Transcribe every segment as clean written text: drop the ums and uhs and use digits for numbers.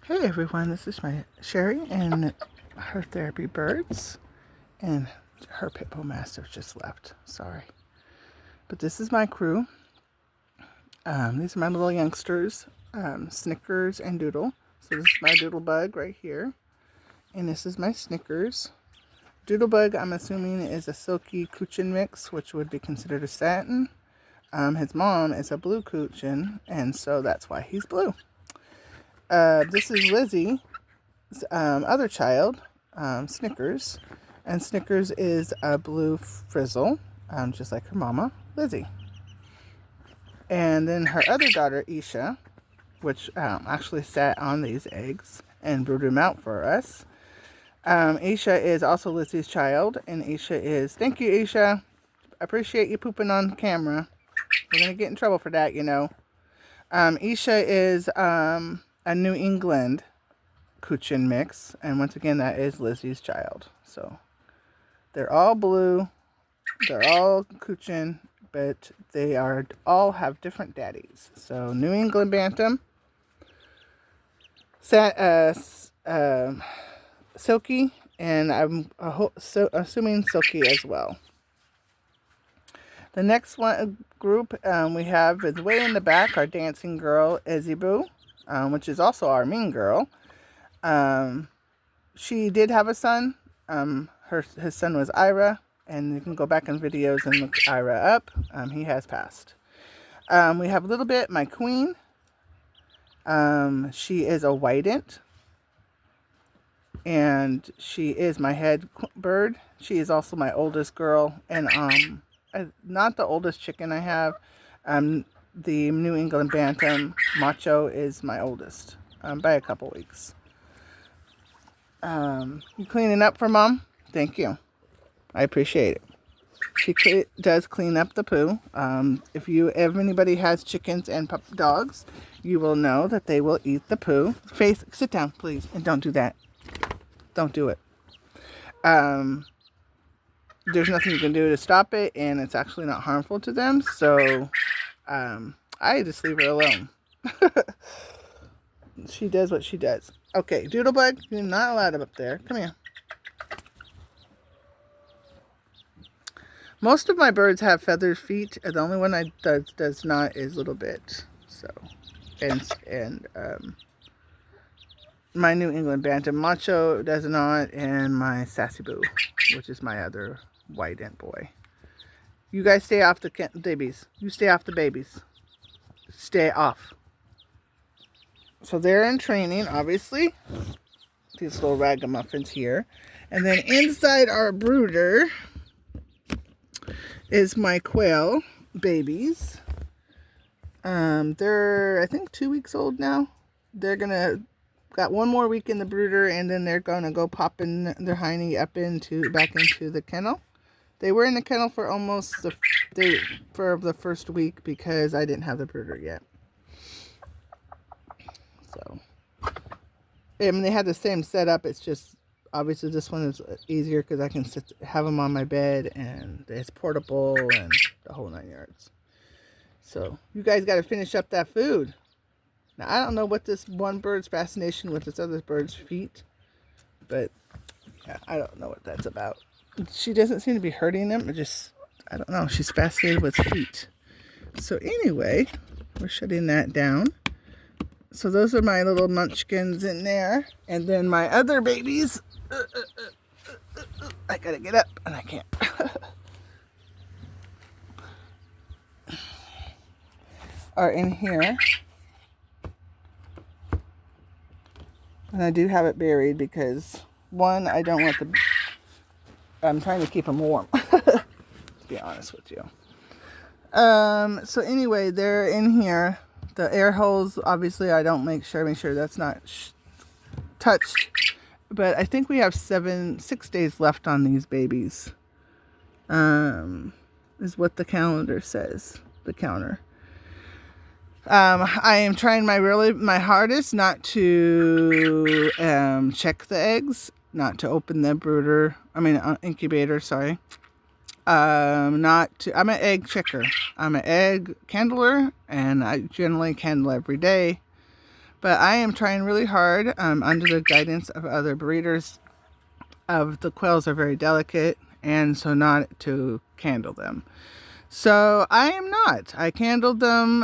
Hey everyone, this is my Sherry and her therapy birds, and her pit bull mastiff just left. Sorry, but this is my crew. These are my little youngsters, Snickers and Doodle. So this is my Doodle Bug right here, and this is my Snickers. Doodle Bug, I'm assuming, is a silky Cochin mix, which would be considered a satin. His mom is a blue Cochin, and so that's why he's blue. This is Lizzie. Other child, Snickers, and Snickers is a blue frizzle, just like her mama, Lizzie. And then her other daughter, Isha, which actually sat on these eggs and brooded them out for us. Isha is also Lizzie's child, and Isha is, thank you, Isha. I appreciate you pooping on camera. We're going to get in trouble for that, you know. Isha is a New England Cochin mix, and once again that is Lizzie's child. So they're all blue, they're all Cochin, but they all have different daddies. So New England Bantam, Silky, and I'm assuming Silky as well. The next one group we have is way in the back, our dancing girl, Izzy Boo, which is also our mean girl. She did have a son. His son was Ira, and you can go back in videos and look Ira up. He has passed. We have a little bit, my queen. She is a white-int, and she is my head bird. She is also my oldest girl, and not the oldest chicken I have. The New England Bantam Macho is my oldest by a couple weeks. You cleaning up for Mom? Thank you. I appreciate it. She does clean up the poo. If anybody has chickens and dogs, you will know that they will eat the poo. Faith, sit down, please, and don't do that. Don't do it. There's nothing you can do to stop it, and it's actually not harmful to them. So, I just leave her alone. She does what she does. Okay, Doodlebug, you're not allowed up there. Come here. Most of my birds have feathered feet. The only one I does not is Little Bit. So, and my New England Bantam Macho does not, and my Sassy Boo, which is my other white-int boy. You guys stay off the babies. You stay off the babies. Stay off. So they're in training, obviously. These little ragamuffins here. And then inside our brooder is my quail babies. They're, I think, 2 weeks old now. They're got one more week in the brooder, and then they're gonna go popping their hiney up back into the kennel. They were in the kennel for almost for the first week because I didn't have the brooder yet. So, they had the same setup. It's just obviously this one is easier because I can have them on my bed, and it's portable and the whole 9 yards. So you guys got to finish up that food. Now I don't know what this one bird's fascination with this other bird's feet, but yeah, I don't know what that's about. She doesn't seem to be hurting them. I don't know. She's fascinated with feet. So anyway, we're shutting that down. So those are my little munchkins in there. And then my other babies. I gotta get up and I can't. Are in here. And I do have it buried because, one, I don't want I'm trying to keep them warm. To be honest with you. So anyway, they're in here. The air holes, obviously, I don't make sure that's not touched. But I think we have 6 days left on these babies. Is what the calendar says. The counter. I am trying my hardest not to check the eggs, not to open the incubator, sorry. I'm an egg checker. I'm an egg candler, and I generally candle every day. But I am trying really hard, under the guidance of other breeders. Of the quails are very delicate, and so not to candle them. So I am not. I candled them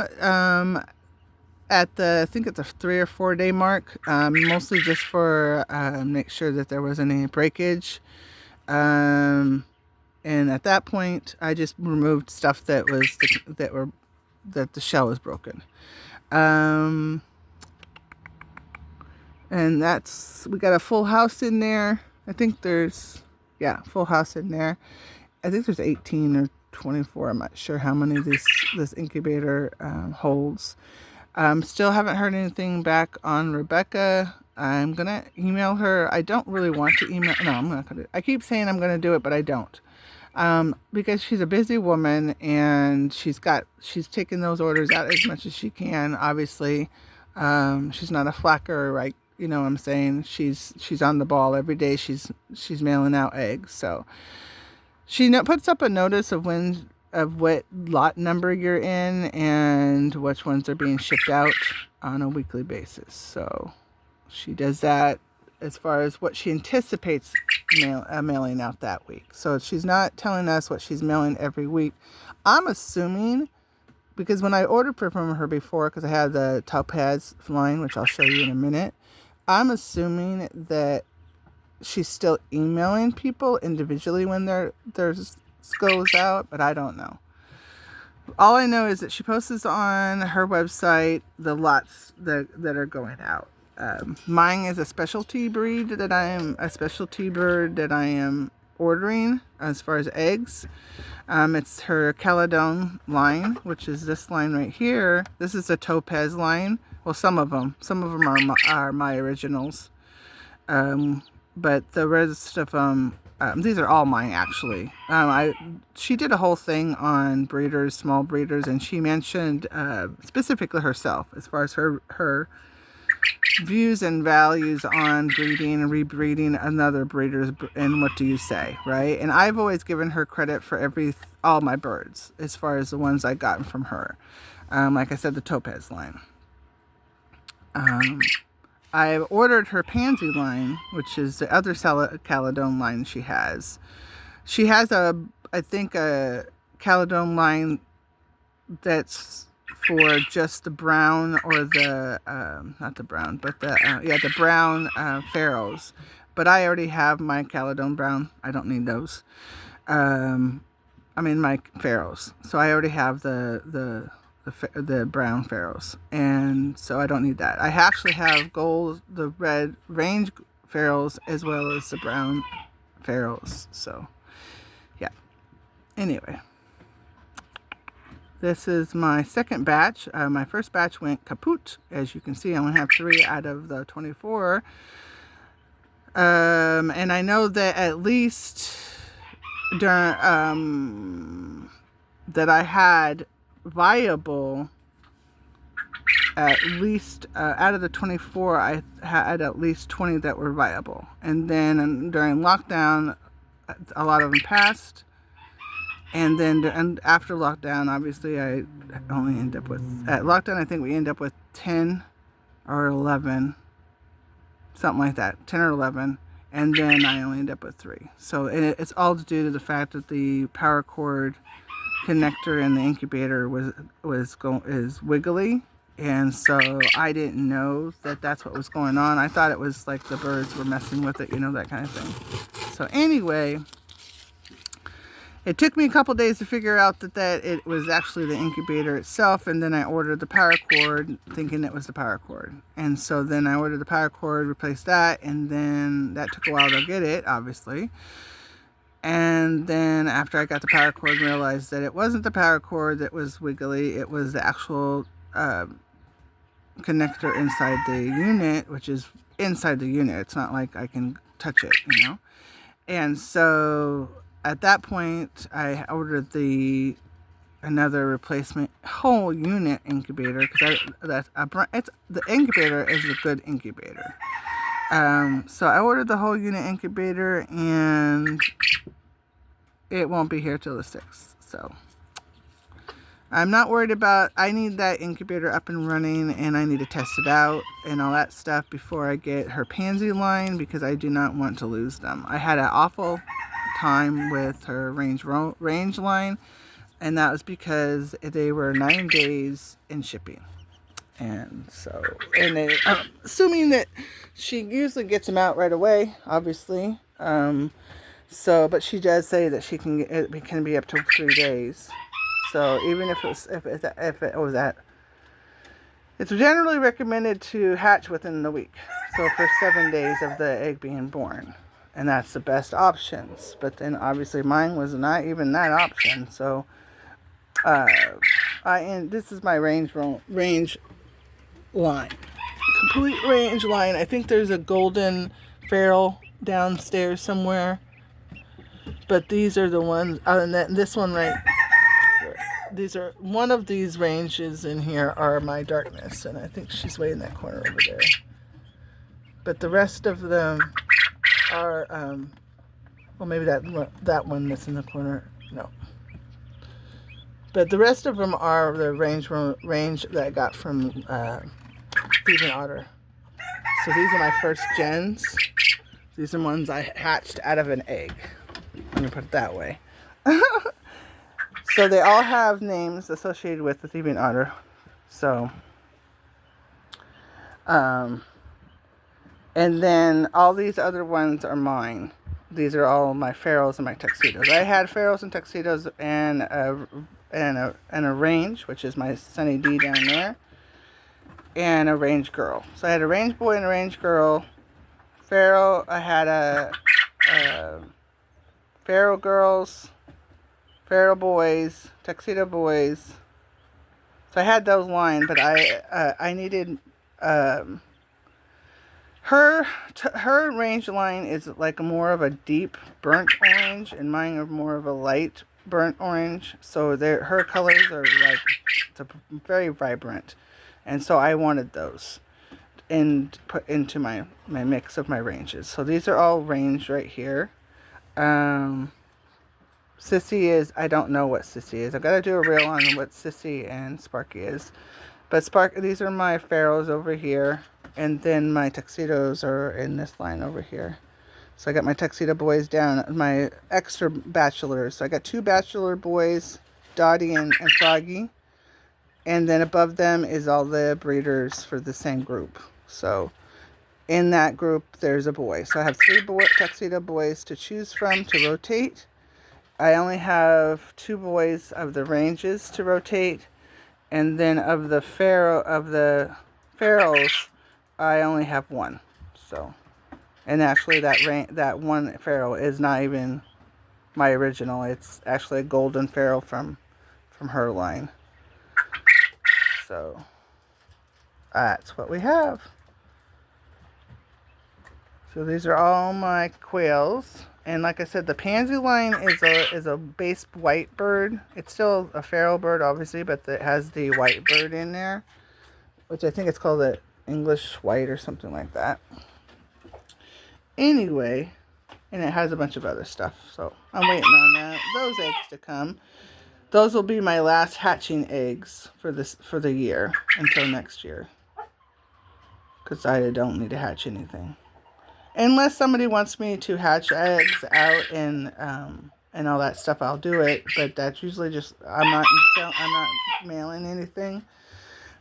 at the, I think it's a 3 or 4 day mark, mostly just for make sure that there wasn't any breakage. And at that point, I just removed stuff that was that the shell was broken. And we got a full house in there. I think there's, yeah, full house in there. I think there's 18 or 24. I'm not sure how many this incubator holds. Still haven't heard anything back on Rebecca. I'm going to email her. I don't really want to email. No, I'm not going to. I keep saying I'm going to do it, but I don't. Because she's a busy woman and she's taken those orders out as much as she can. Obviously, she's not a slacker, right? You know what I'm saying? She's on the ball every day. She's mailing out eggs. So she puts up a notice of what lot number you're in and which ones are being shipped out on a weekly basis. So she does that as far as what she anticipates mailing out that week. So she's not telling us what she's mailing every week. I'm assuming, because when I ordered from her before, because I had the Topaz line, which I'll show you in a minute, I'm assuming that she's still emailing people individually when theirs goes out, but I don't know. All I know is that she posts on her website the lots that are going out. Mine is a specialty bird that I am ordering as far as eggs. It's her Caledon line, which is this line right here. This is a Topaz line. Well, some of them are my originals. But the rest of them, these are all mine actually. She did a whole thing on breeders, small breeders, and she mentioned specifically herself as far as her views and values on breeding and rebreeding another breeders, and what do you say, right? And I've always given her credit for all my birds as far as the ones I gotten from her. Like I said, the Topaz line. I've ordered her Pansy line, which is the other Caledon line she has. She has I think a Caledon line that's for just the brown or the, not the brown, but the brown pharaohs. But I already have my Caledon brown. I don't need those. My pharaohs. So I already have the brown pharaohs, and so I don't need that. I actually have the red range pharaohs as well as the brown pharaohs. So yeah, anyway, this is my second batch. My first batch went kaput. As you can see, I only have 3 out of the 24. And I know that at least during that I had viable, at least out of the 24, I had at least 20 that were viable. And then during lockdown, a lot of them passed. And then after lockdown, obviously, I only end up with, at lockdown, I think we end up with 10 or 11, something like that, 10 or 11. And then I only end up with 3. So it's all due to the fact that the power cord connector in the incubator is wiggly, and so I didn't know that that's what was going on. I thought it was like the birds were messing with it, that kind of thing. So anyway, it took me a couple days to figure out that it was actually the incubator itself, and then I ordered the power cord thinking it was the power cord. And so then I ordered the power cord, replaced that, and then that took a while to get it, obviously. And then after I got the power cord and realized that it wasn't the power cord that was wiggly, it was the actual connector inside the unit, which is inside the unit. It's not like I can touch it, And so at that point, I ordered another replacement whole unit incubator, because the incubator is a good incubator. So I ordered the whole unit incubator, and it won't be here till the 6th. So I'm not worried about, I need that incubator up and running, and I need to test it out and all that stuff before I get her pansy line, because I do not want to lose them. I had an awful time with her range line, and that was because they were 9 days in shipping. And so, and they, assuming that she usually gets them out right away, obviously. So, but she does say that it can be up to 3 days. So even if it was at, it's generally recommended to hatch within the week. So for 7 days of the egg being born, and that's the best options. But then obviously mine was not even that option. So, and this is my range line, complete range line. I think there's a golden feral downstairs somewhere. But these are the ones, and this one right. These are one of these ranges in here are my darkness, and I think she's way in that corner over there. But the rest of them are, well, maybe that one that's in the corner. No. But the rest of them are the range that I got from Thieving Otter. So these are my first gens. These are ones I hatched out of an egg. Let me put it that way. So they all have names associated with the Thieving Otter. So, and then all these other ones are mine. These are all my ferals and my tuxedos. I had ferals and tuxedos and a range, which is my Sunny D down there, and a range girl. So I had a range boy and a range girl. Feral, I had a feral girls, feral boys, tuxedo boys. So I had those lined, but I needed her range line is like more of a deep burnt orange, and mine are more of a light burnt orange. So her colors are like, it's very vibrant, and so I wanted those and put into my mix of my ranges. So these are all ranged right here. Sissy is, I don't know what Sissy is. I've got to do a reel on what Sissy and Sparky is. But these are my ferals over here. And then my tuxedos are in this line over here. So I got my tuxedo boys down, my extra bachelors. So I got 2 bachelor boys, Dottie and Froggy. And then above them is all the breeders for the same group. So in that group, there's a boy. So I have 3 tuxedo boys to choose from to rotate. I only have 2 boys of the ranges to rotate. And then of the ferals, I only have 1. So, and actually that one feral is not even my original. It's actually a golden feral from her line. So that's what we have. So these are all my quails, and like I said, the pansy line is a base white bird. It's still a feral bird, obviously, but it has the white bird in there, which I think it's called the English white or something like that. Anyway, and it has a bunch of other stuff, so I'm waiting on those eggs to come. Those will be my last hatching eggs for the year until next year, because I don't need to hatch anything. Unless somebody wants me to hatch eggs out and all that stuff, I'll do it. But that's usually just, I'm not mailing anything.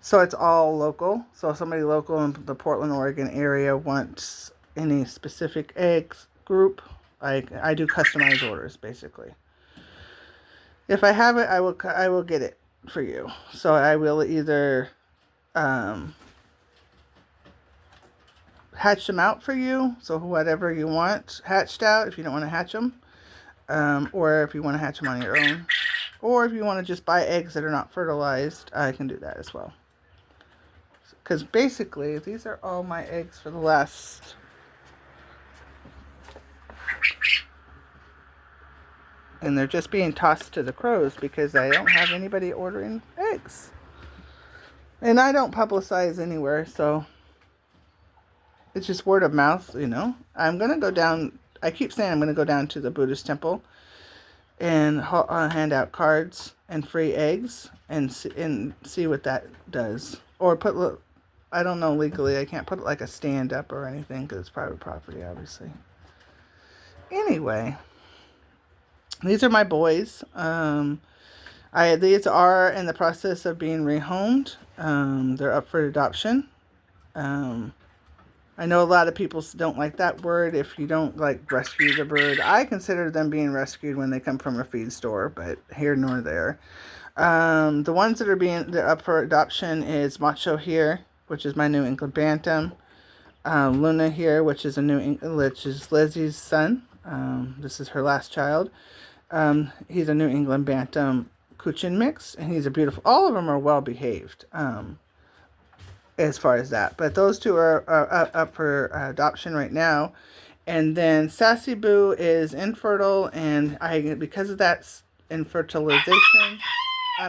So it's all local. So if somebody local in the Portland, Oregon area wants any specific eggs group, I do customized orders basically. If I have it, I will get it for you. So I will either hatch them out for you, so whatever you want hatched out, if you don't want to hatch them, or if you want to hatch them on your own, or if you want to just buy eggs that are not fertilized, I can do that as well. Because basically, these are all my eggs for the last and they're just being tossed to the crows because I don't have anybody ordering eggs. And I don't publicize anywhere, so it's just word of mouth, you know. I'm going to go down, I keep saying I'm going to go down to the Buddhist temple and hand out cards and free eggs and see what that does. Or I don't know legally. I can't put like a stand up or anything because it's private property, obviously. Anyway, these are my boys. These are in the process of being rehomed. They're up for adoption. I know a lot of people don't like that word if you don't like rescue the bird. I consider them being rescued when they come from a feed store, but here nor there. The ones that they're up for adoption is Macho here, which is my New England Bantam. Luna here, which is Lizzie's son. This is her last child. He's a New England Bantam Cochin mix, and he's a beautiful. All of them are well behaved. As far as that, but those two are up for adoption right now. And then Sassy Boo is infertile, and because of that infertilization,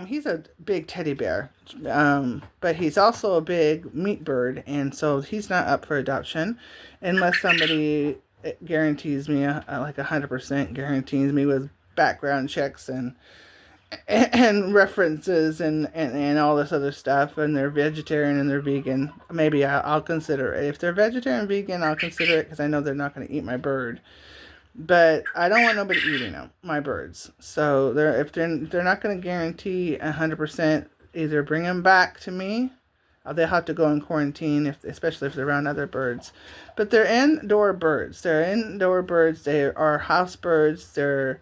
he's a big teddy bear, but he's also a big meat bird, and so he's not up for adoption unless somebody guarantees me like 100% guarantees me with background checks and references and all this other stuff, and they're vegetarian and they're vegan. Maybe I'll consider it. If they're vegetarian and vegan, I'll consider it because I know they're not going to eat my bird. But I don't want nobody eating them, my birds. So if they're not going to guarantee 100%, either bring them back to me. They'll have to go in quarantine, especially if they're around other birds. But they're indoor birds. They are house birds. They're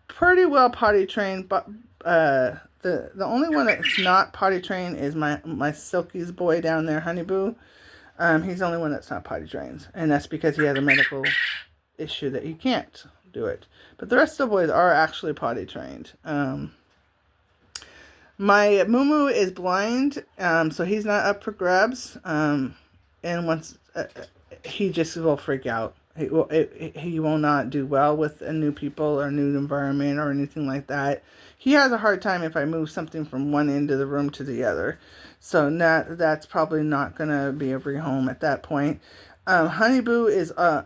pretty well potty trained, but the only one that's not potty trained is my Silky's boy down there, Honeyboo. He's the only one that's not potty trained, and that's because he has a medical issue that he can't do it. But the rest of the boys are actually potty trained. My Moo is blind, so he's not up for grabs. And once he just will freak out. He will not do well with new people or new environment or anything like that. He has a hard time if I move something from one end of the room to the other. So that's probably not going to be a rehome at that point. Honeyboo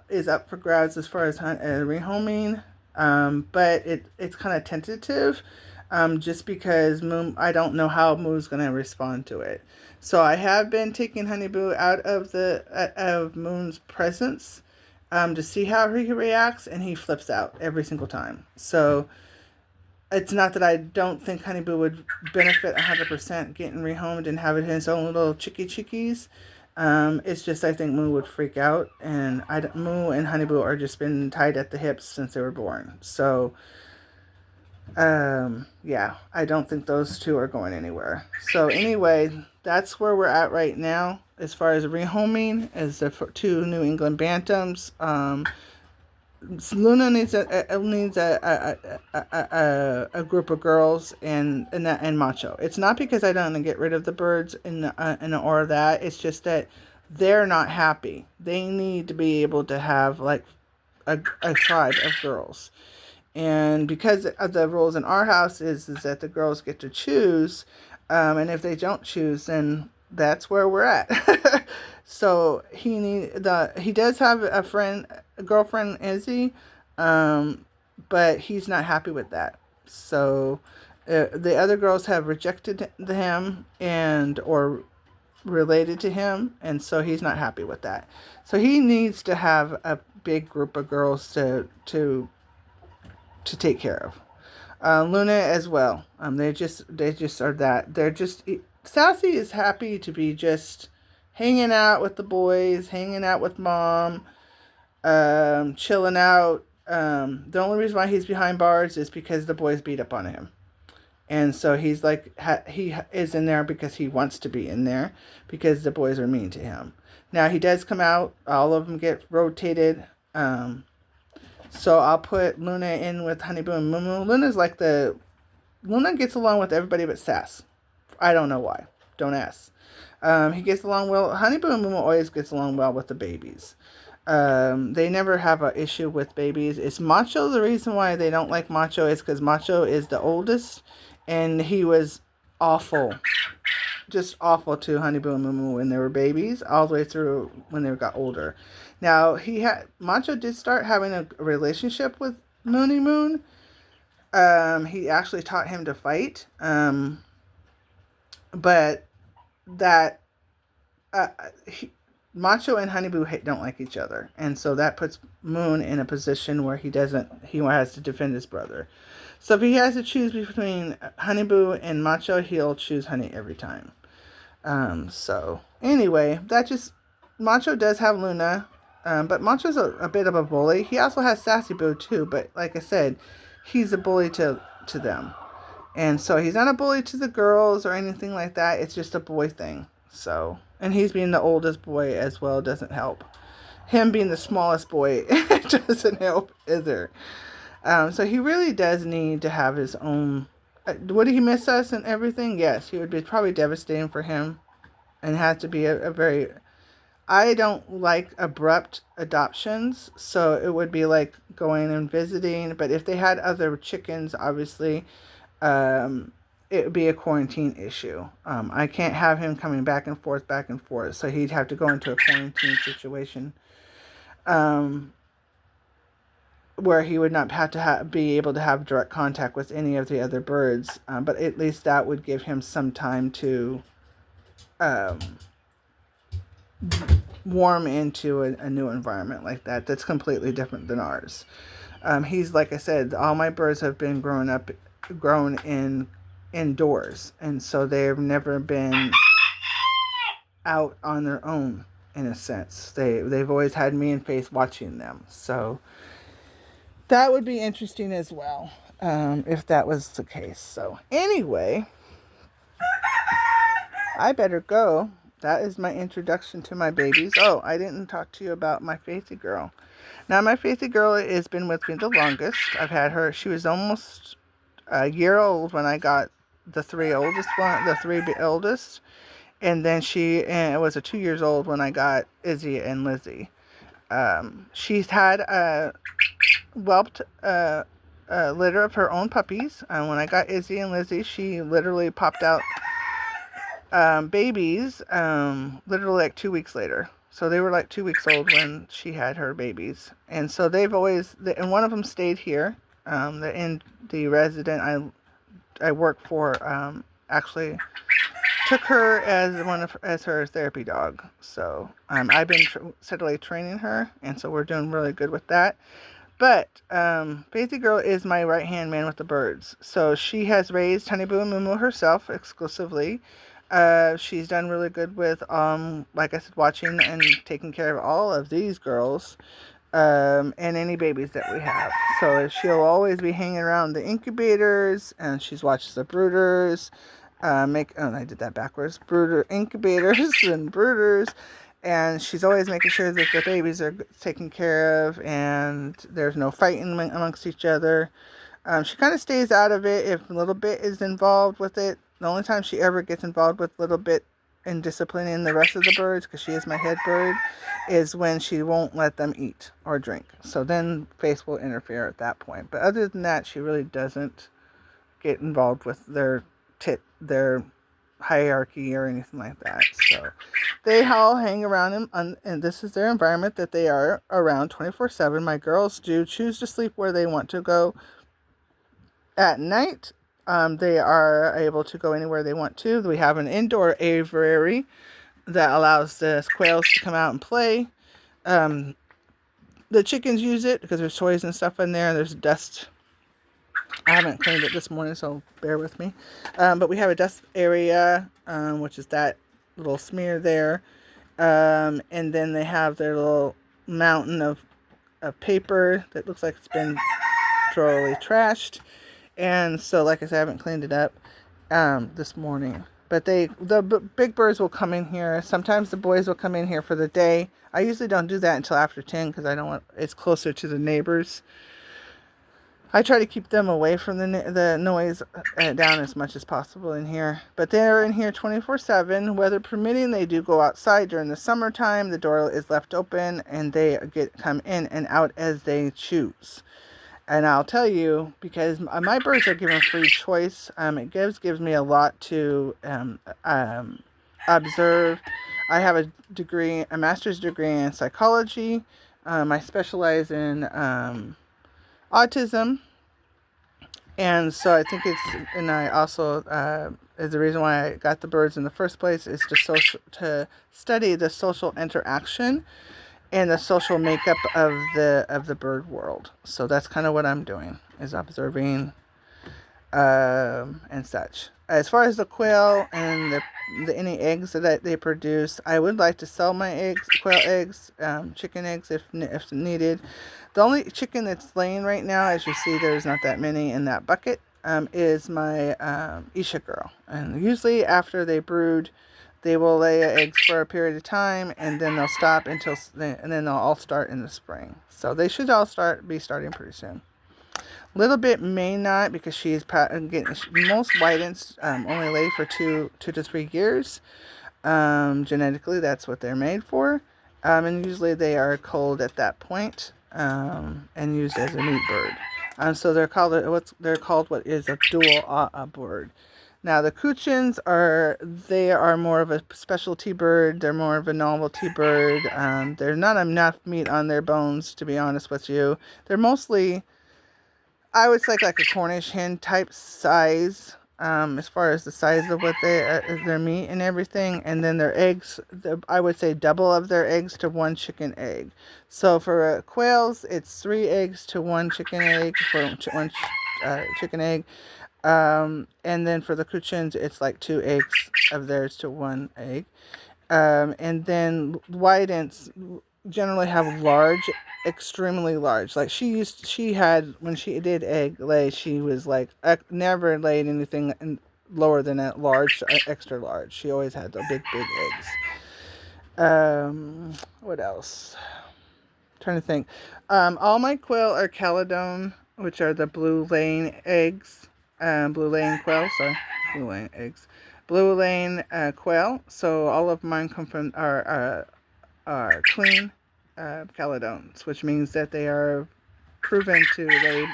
is up for grabs as far as rehoming, but it's kind of tentative, just because I don't know how Moo's going to respond to it. So I have been taking Honeyboo out of Moon's presence, to see how he reacts, and he flips out every single time. So it's not that I don't think Honeyboo would benefit 100% getting rehomed and having his own little chickies. It's just I think Moo would freak out, and Moo and Honeyboo are just been tied at the hips since they were born. So yeah, I don't think those two are going anywhere. So anyway, that's where we're at right now as far as rehoming, as the two New England Bantams. Luna needs a group of girls and Macho. It's not because I don't want to get rid of the birds or that. It's just that they're not happy. They need to be able to have like a tribe of girls. And because of the rules in our house is that the girls get to choose, and if they don't choose, then that's where we're at. So he does have a girlfriend, Izzy, but he's not happy with that. So the other girls have rejected him or related to him, and so he's not happy with that. So he needs to have a big group of girls to take care of. Luna as well. They just are that. They're just Sassy is happy to be just hanging out with the boys, hanging out with mom, chilling out. The only reason why he's behind bars is because the boys beat up on him. And so he's like, he is in there because he wants to be in there because the boys are mean to him. Now he does come out. All of them get rotated. So I'll put Luna in with Honeyboo and Moo. Luna gets along with everybody but Sass. I don't know why. Don't ask. He gets along well. Honeyboo and Moo always gets along well with the babies. They never have an issue with babies. It's Macho. The reason why they don't like Macho is because Macho is the oldest, and he was awful. Just awful to Honeyboo and Moo when they were babies, all the way through when they got older. Now, Macho did start having a relationship with Moon, He actually taught him to fight. But that he, Macho and Honeyboo don't like each other, and so that puts Moon in a position where he has to defend his brother. So if he has to choose between Honeyboo and Macho, he'll choose Honey every time. So anyway, Macho does have Luna, but Macho's a bit of a bully. He also has Sassy Boo too, but like I said, he's a bully to them. And so he's not a bully to the girls or anything like that. It's just a boy thing. So, and he's being the oldest boy as well doesn't help. Him being the smallest boy doesn't help either. So he really does need to have his own. Would he miss us and everything? Yes, he would be probably devastating for him, and have to be a very. I don't like abrupt adoptions, so it would be like going and visiting. But if they had other chickens, obviously, it would be a quarantine issue. I can't have him coming back and forth, so he'd have to go into a quarantine situation. Where he would not have to be able to have direct contact with any of the other birds, but at least that would give him some time to warm into a new environment like that that's completely different than ours. He's, like I said, all my birds have been grown indoors, and so they've never been out on their own in a sense. They've always had me and Faith watching them, so that would be interesting as well, if that was the case. So anyway, I better go. That is my introduction to my babies. Oh, I didn't talk to you about my Faithy girl. Now, my Faithy girl has been with me the longest. I've had her. She was almost a year old when I got the three eldest. And then she was 2 years old when I got Izzy and Lizzie. She's had a whelped litter of her own puppies. When I got Izzy and Lizzie, she literally popped out babies literally like 2 weeks later. So they were like 2 weeks old when she had her babies. And so and one of them stayed here. The resident I work for actually took her as her therapy dog. So I've been steadily training her, and so we're doing really good with that. But Faithy Girl is my right-hand man with the birds. So she has raised Honeyboo and Mumu herself exclusively. She's done really good with, like I said, watching and taking care of all of these girls and any babies that we have. So she'll always be hanging around the incubators, and she's watched the brooders. I did that backwards. Brooder incubators and brooders. And she's always making sure that the babies are taken care of and there's no fighting amongst each other. She kind of stays out of it if Little Bit is involved with it. The only time she ever gets involved with Little Bit in disciplining the rest of the birds, because she is my head bird, is when she won't let them eat or drink. So then Faith will interfere at that point. But other than that, she really doesn't get involved with their hierarchy or anything like that. So they all hang around and this is their environment that they are around 24/7. My girls do choose to sleep where they want to go at night. They are able to go anywhere they want to. We have an indoor aviary that allows the quails to come out and play. The chickens use it because there's toys and stuff in there. There's dust. I haven't cleaned it this morning, so bear with me. But we have a dust area, which is that little smear there. And then they have their little mountain of paper that looks like it's been thoroughly trashed. And so, like I said, I haven't cleaned it up this morning. But the big birds will come in here. Sometimes the boys will come in here for the day. I usually don't do that until after 10 because it's closer to the neighbors. I try to keep them away from the noise down as much as possible in here. But they're in here 24/7. Weather permitting, they do go outside during the summertime. The door is left open and they come in and out as they choose. And I'll tell you, because my birds are given free choice, it gives me a lot to observe. I have a master's degree in psychology. I specialize in autism, And so I think and I also, is the reason why I got the birds in the first place is to study the social interaction and the social makeup of the bird world. So that's kind of what I'm doing, is observing and such. As far as the quail and any eggs that they produce, I would like to sell my eggs, quail eggs, chicken eggs if needed. The only chicken that's laying right now, as you see, there's not that many in that bucket, is my Isha girl. And usually after they brood, they will lay eggs for a period of time, and then they'll stop and then they'll all start in the spring. So they should all be starting pretty soon. Little bit may not, because most whitens only lay for 2 to 3 years. Genetically, that's what they're made for. And usually they are culled at that point, and used as a meat bird. So they're called what is a dual bird. Now the Kuchins are more of a specialty bird. They're more of a novelty bird. There's not enough meat on their bones, to be honest with you. They're mostly, I would say, like a Cornish hen type size, as far as the size of what their meat and everything. And then their eggs, I would say double of their eggs to one chicken egg. So for quails, it's 3 eggs to 1 chicken egg for one chicken egg. And then for the Kuchins, it's like 2 eggs of theirs to 1 egg. And then whitens generally have large, extremely large. Like she had, when she did egg lay, she was like, never laid anything lower than that large, extra large. She always had the big eggs. What else? I'm trying to think. All my quail are Caledon, which are the blue laying eggs. Blue laying quail, sorry. Blue laying eggs. Blue laying quail. So all of mine come from are clean Caledons, which means that they are proven to lay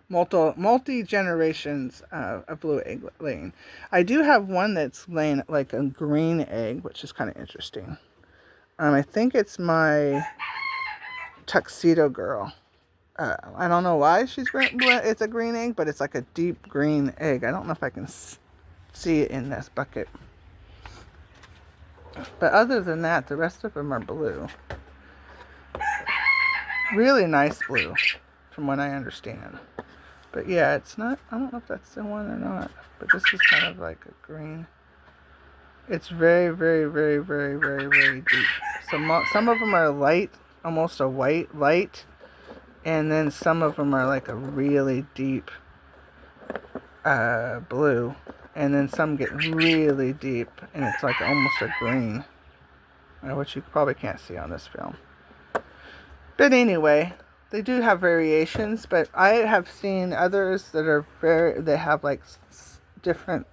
multi generations of blue egg laying. I do have one that's laying like a green egg, which is kind of interesting. I think it's my tuxedo girl. I don't know why it's a green egg, but it's like a deep green egg. I don't know if I can see it in this bucket. But other than that, the rest of them are blue. Really nice blue, from what I understand. But yeah, it's not, I don't know if that's the one or not. But this is kind of like a green. It's very, very, very, very, very, very deep. Some of them are light, almost a white light. And then some of them are like a really deep blue. And then some get really deep, and it's like almost a green, which you probably can't see on this film. But anyway, they do have variations, but I have seen others that are they have like different,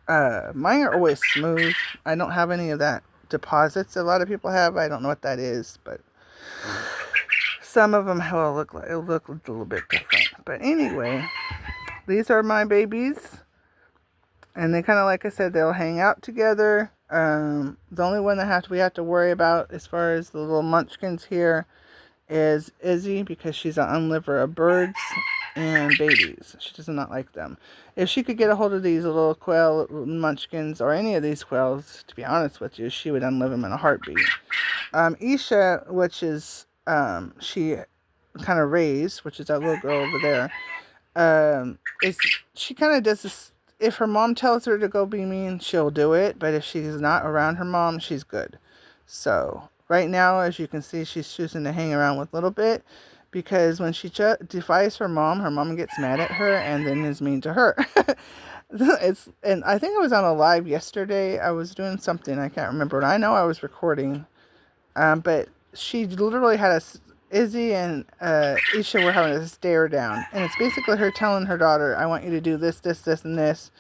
mine are always smooth. I don't have any of that deposits a lot of people have. I don't know what that is, but some of them will look a little bit different. But anyway, these are my babies. And they kind of, like I said, they'll hang out together. The only one that we have to worry about as far as the little munchkins here is Izzy, because she's an unliver of birds and babies. She does not like them. If she could get a hold of these little quail munchkins, or any of these quails, to be honest with you, she would unlive them in a heartbeat. Isha, which is she kind of raised, which is that little girl over there, she kind of does this. If her mom tells her to go be mean, she'll do it. But if she's not around her mom, she's good. So right now, as you can see, she's choosing to hang around with a little bit, because when she defies her mom gets mad at her and then is mean to her. And I think I was on a live yesterday. I was doing something, I can't remember. I know I was recording, but she literally had Izzy and Isha were having a stare down. And it's basically her telling her daughter, I want you to do this, this, this, and this.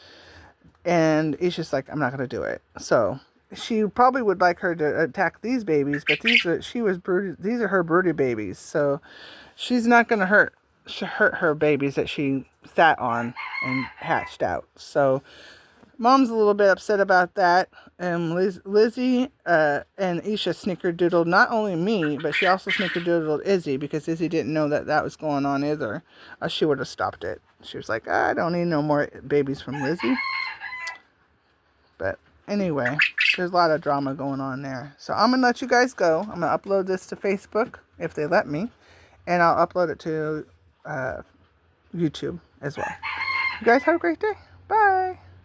And Isha's like, I'm not going to do it. So she probably would like her to attack these babies, but these are her broody babies. So she's not going to hurt her babies that she sat on and hatched out. So Mom's a little bit upset about that. And Lizzie and Isha snickerdoodled not only me, but she also snickerdoodled Izzy because Izzy didn't know that that was going on either. She would have stopped it. She was like, I don't need no more babies from Lizzie. But anyway, there's a lot of drama going on there. So I'm going to let you guys go. I'm going to upload this to Facebook if they let me. And I'll upload it to YouTube as well. You guys have a great day. Bye.